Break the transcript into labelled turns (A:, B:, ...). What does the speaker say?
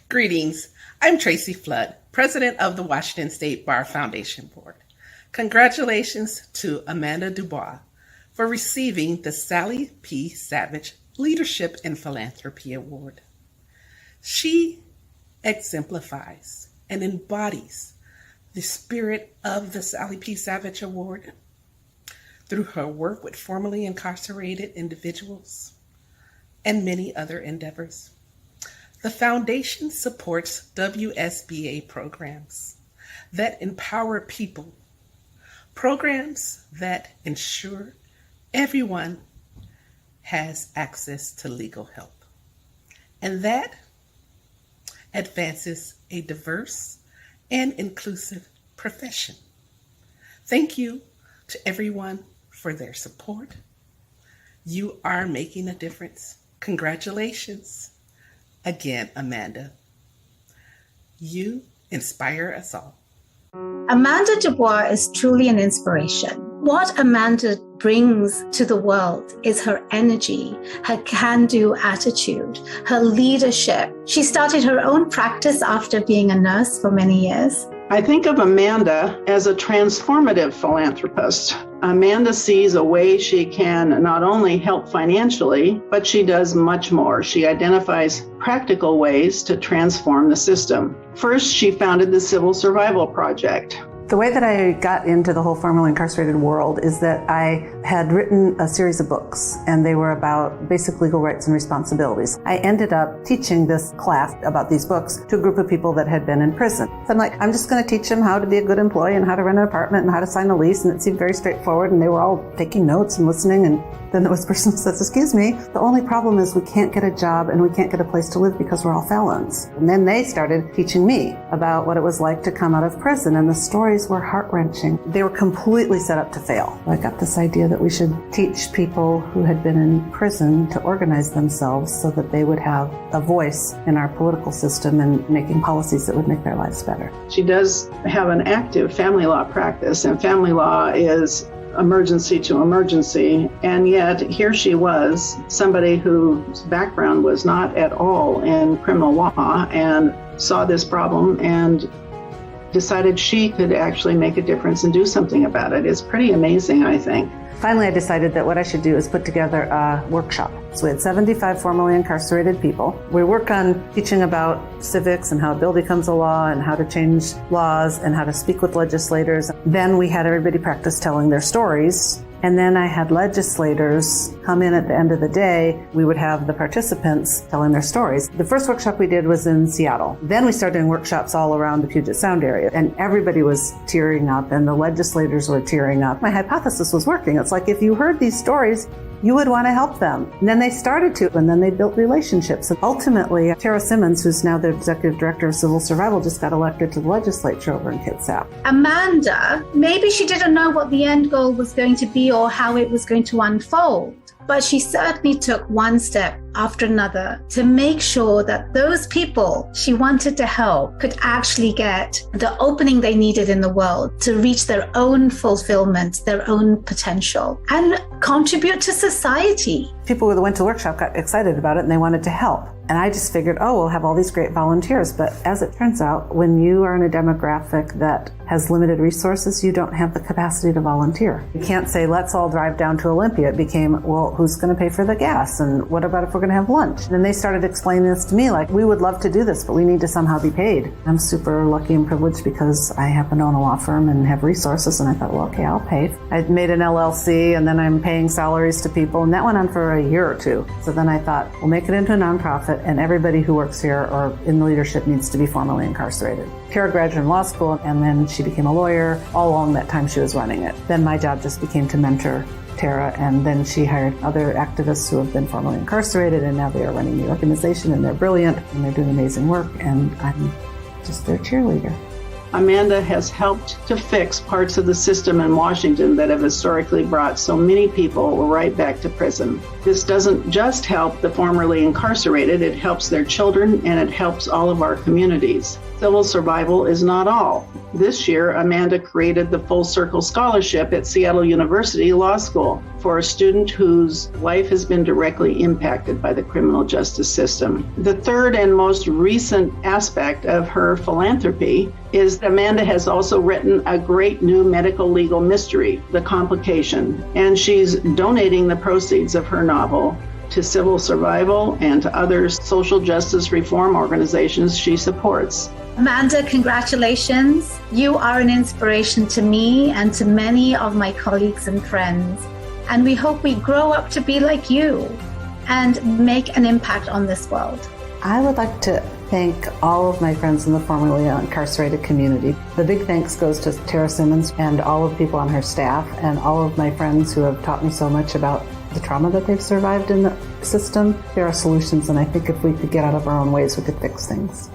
A: Greetings. I'm Tracy Flood, President of the Washington State Bar Foundation Board. Congratulations to Amanda DuBois for receiving the Sally P. Savage Leadership in Philanthropy Award. She exemplifies and embodies the spirit of the Sally P. Savage Award through her work with formerly incarcerated individuals and many other endeavors. The foundation supports WSBA programs that empower people, programs that ensure everyone has access to legal help, and that advances a diverse and inclusive profession. Thank you to everyone for their support. You are making a difference. Congratulations. Again, Amanda, you inspire us all.
B: Amanda DuBois is truly an inspiration. What Amanda brings to the world is her energy, her can-do attitude, her leadership. She started her own practice after being a nurse for many years.
C: I think of Amanda as a transformative philanthropist. Amanda sees a way she can not only help financially, but she does much more. She identifies practical ways to transform the system. First, she founded the Civil Survival Project.
D: The way that I got into the whole formerly incarcerated world is that I had written a series of books, and they were about basic legal rights and responsibilities. I ended up teaching this class about these books to a group of people that had been in prison. So I'm like, I'm just going to teach them how to be a good employee and how to rent an apartment and how to sign a lease, and it seemed very straightforward, and they were all taking notes and listening. And then there was a person who says, excuse me, the only problem is we can't get a job and we can't get a place to live because we're all felons. And then they started teaching me about what it was like to come out of prison, and the stories were heart-wrenching. They were completely set up to fail. I got this idea that we should teach people who had been in prison to organize themselves so that they would have a voice in our political system and making policies that would make their lives better.
C: She does have an active family law practice, and family law is emergency to emergency, and yet here she was, somebody whose background was not at all in criminal law, and saw this problem and decided she could actually make a difference and do something about it. It's pretty amazing, I think.
D: Finally, I decided that what I should do is put together a workshop. So we had 75 formerly incarcerated people. We work on teaching about civics and how a bill becomes a law and how to change laws and how to speak with legislators. Then we had everybody practice telling their stories. And then I had legislators come in at the end of the day. We would have the participants telling their stories. The first workshop we did was in Seattle. Then we started doing workshops all around the Puget Sound area, and everybody was tearing up and the legislators were tearing up. My hypothesis was working. It's like, if you heard these stories, you would want to help them. And then they started to, and then they built relationships. And ultimately, Tara Simmons, who's now the Executive Director of Civil Survival, just got elected to the legislature over in Kitsap.
B: Amanda, maybe she didn't know what the end goal was going to be or how it was going to unfold, but she certainly took one step after another to make sure that those people she wanted to help could actually get the opening they needed in the world to reach their own fulfillment, their own potential, and contribute to society.
D: People who went to the workshop got excited about it and they wanted to help. And I just figured, oh, we'll have all these great volunteers. But as it turns out, when you are in a demographic that has limited resources, you don't have the capacity to volunteer. You can't say, let's all drive down to Olympia. It became, well, who's going to pay for the gas? And what about if we're going to have lunch? And then they started explaining this to me, like, we would love to do this, but we need to somehow be paid. I'm super lucky and privileged because I happen to own a law firm and have resources. And I thought, well, okay, I'll pay. I made an LLC, and then I'm paying salaries to people. And that went on for a year or two. So then I thought, we'll make it into a nonprofit, and everybody who works here or in the leadership needs to be formerly incarcerated. Tara graduated from law school, and then she became a lawyer all along that time she was running it. Then my job just became to mentor Tara, and then she hired other activists who have been formerly incarcerated, and now they are running the organization, and they're brilliant, and they're doing amazing work, and I'm just their cheerleader.
C: Amanda has helped to fix parts of the system in Washington that have historically brought so many people right back to prison. This doesn't just help the formerly incarcerated, it helps their children and it helps all of our communities. Civil survival is not all. This year, Amanda created the Full Circle Scholarship at Seattle University Law School for a student whose life has been directly impacted by the criminal justice system. The third and most recent aspect of her philanthropy is that Amanda has also written a great new medical legal mystery, The Complication, and she's donating the proceeds of her novel to civil survival and to other social justice reform organizations she supports.
B: Amanda, congratulations. You are an inspiration to me and to many of my colleagues and friends. And we hope we grow up to be like you and make an impact on this world.
D: I would like to thank all of my friends in the formerly incarcerated community. The big thanks goes to Tara Simmons and all of the people on her staff and all of my friends who have taught me so much about the trauma that they've survived in the system. There are solutions, and I think if we could get out of our own ways, we could fix things.